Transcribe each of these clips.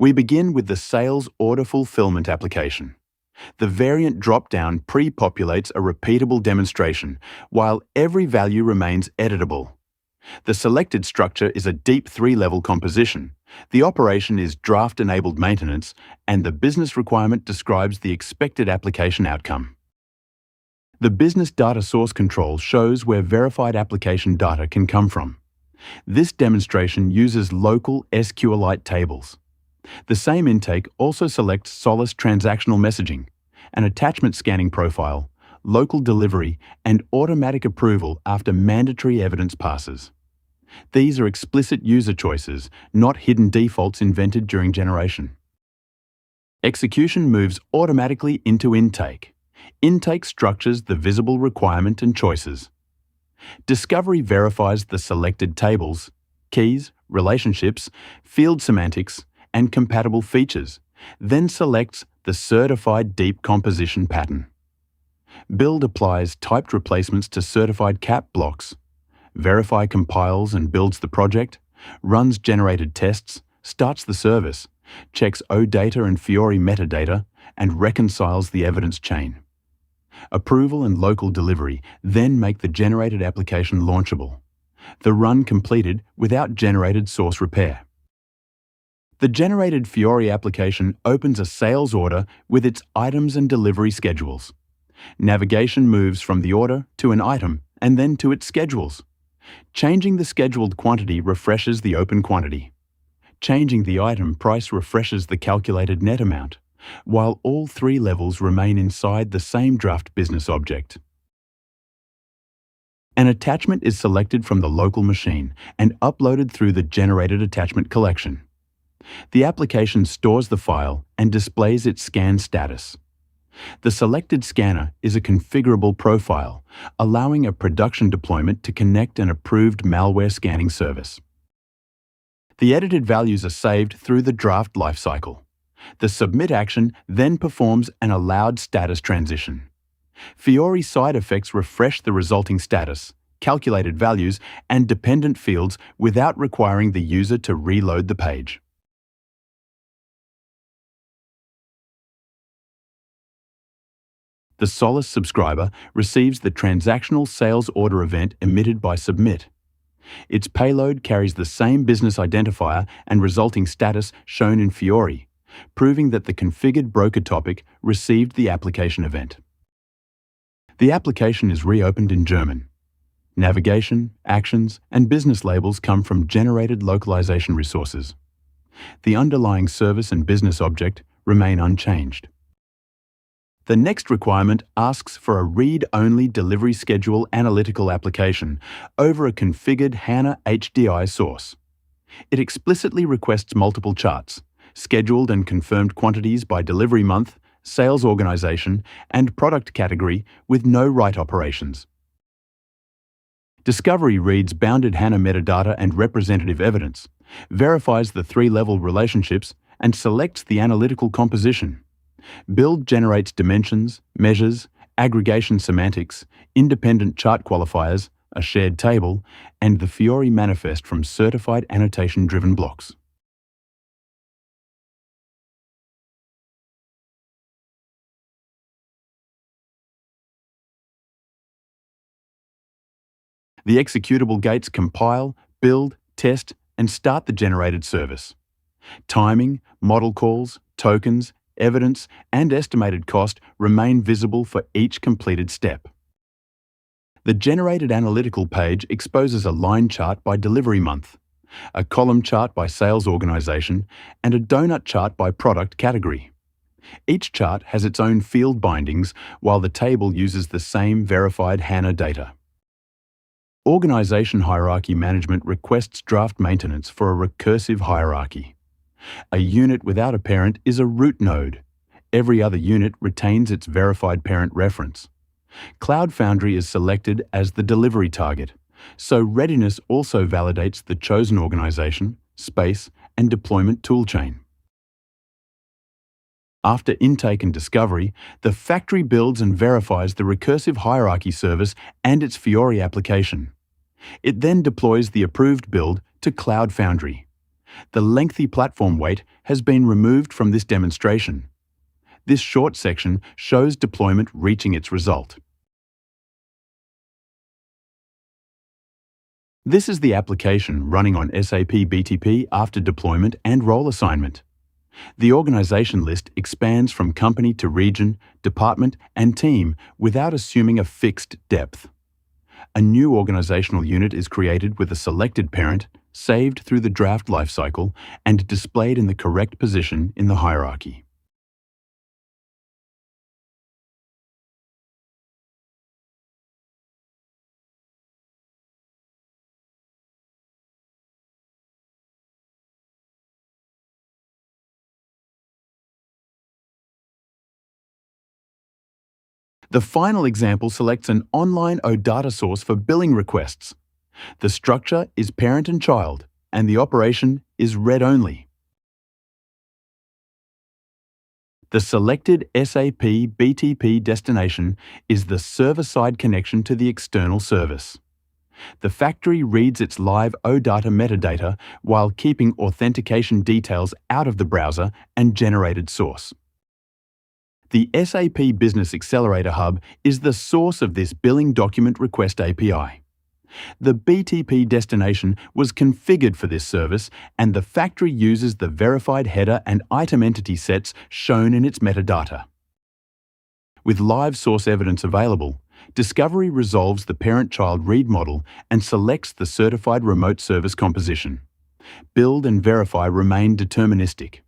We begin with the Sales Order Fulfilment application. The variant drop-down pre-populates a repeatable demonstration, while every value remains editable. The selected structure is a deep three-level composition. The operation is draft-enabled maintenance, and the business requirement describes the expected application outcome. The business data source control shows where verified application data can come from. This demonstration uses local SQLite tables. The same intake also selects Solace transactional messaging, an attachment scanning profile, local delivery, and automatic approval after mandatory evidence passes. These are explicit user choices, not hidden defaults invented during generation. Execution moves automatically into intake. Intake structures the visible requirement and choices. Discovery verifies the selected tables, keys, relationships, field semantics, and compatible features, then selects the certified deep composition pattern. Build applies typed replacements to certified CAP blocks. Verify compiles and builds the project, runs generated tests, starts the service, checks OData and Fiori metadata, and reconciles the evidence chain. Approval and local delivery then make the generated application launchable. The run completed without generated source repair. The generated Fiori application opens a sales order with its items and delivery schedules. Navigation moves from the order to an item and then to its schedules. Changing the scheduled quantity refreshes the open quantity. Changing the item price refreshes the calculated net amount, while all three levels remain inside the same draft business object. An attachment is selected from the local machine and uploaded through the generated attachment collection. The application stores the file and displays its scan status. The selected scanner is a configurable profile, allowing a production deployment to connect an approved malware scanning service. The edited values are saved through the draft lifecycle. The submit action then performs an allowed status transition. Fiori side effects refresh the resulting status, calculated values, and dependent fields without requiring the user to reload the page. The Solace subscriber receives the transactional sales order event emitted by submit. Its payload carries the same business identifier and resulting status shown in Fiori, proving that the configured broker topic received the application event. The application is reopened in German. Navigation, actions, and business labels come from generated localization resources. The underlying service and business object remain unchanged. The next requirement asks for a read-only delivery schedule analytical application over a configured HANA HDI source. It explicitly requests multiple charts, scheduled and confirmed quantities by delivery month, sales organization, and product category with no write operations. Discovery reads bounded HANA metadata and representative evidence, verifies the three-level relationships, and selects the analytical composition. Build generates dimensions, measures, aggregation semantics, independent chart qualifiers, a shared table, and the Fiori manifest from certified annotation-driven blocks. The executable gates compile, build, test, and start the generated service. Timing, model calls, tokens, evidence, and estimated cost remain visible for each completed step. The generated analytical page exposes a line chart by delivery month, a column chart by sales organization, and a donut chart by product category. Each chart has its own field bindings, while the table uses the same verified HANA data. Organization hierarchy management requests draft maintenance for a recursive hierarchy. A unit without a parent is a root node. Every other unit retains its verified parent reference. Cloud Foundry is selected as the delivery target, so readiness also validates the chosen organization, space, and deployment toolchain. After intake and discovery, the factory builds and verifies the recursive hierarchy service and its Fiori application. It then deploys the approved build to Cloud Foundry. The lengthy platform wait has been removed from this demonstration. This short section shows deployment reaching its result. This is the application running on SAP BTP after deployment and role assignment. The organization list expands from company to region, department, and team without assuming a fixed depth. A new organizational unit is created with a selected parent, saved through the draft lifecycle, and displayed in the correct position in the hierarchy. The final example selects an online OData source for billing requests. The structure is parent and child, and the operation is read-only. The selected SAP BTP destination is the server-side connection to the external service. The factory reads its live OData metadata while keeping authentication details out of the browser and generated source. The SAP Business Accelerator Hub is the source of this billing document request API. The BTP destination was configured for this service, and the factory uses the verified header and item entity sets shown in its metadata. With live source evidence available, Discovery resolves the parent-child read model and selects the certified remote service composition. Build and verify remain deterministic.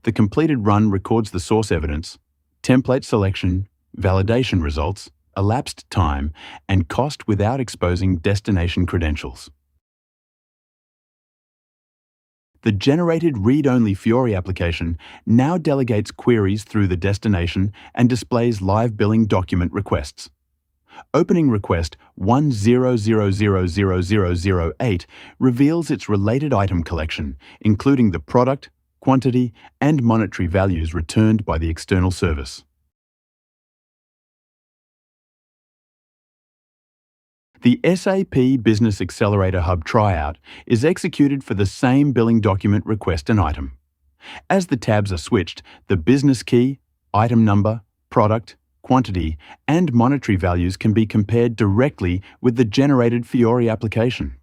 The completed run records the source evidence, template selection, validation results, elapsed time, and cost without exposing destination credentials. The generated read-only Fiori application now delegates queries through the destination and displays live billing document requests. Opening request 100000008 reveals its related item collection, including the product, quantity, and monetary values returned by the external service. The SAP Business Accelerator Hub tryout is executed for the same billing document request and item. As the tabs are switched, the business key, item number, product, quantity, and monetary values can be compared directly with the generated Fiori application.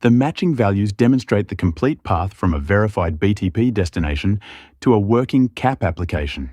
The matching values demonstrate the complete path from a verified BTP destination to a working CAP application.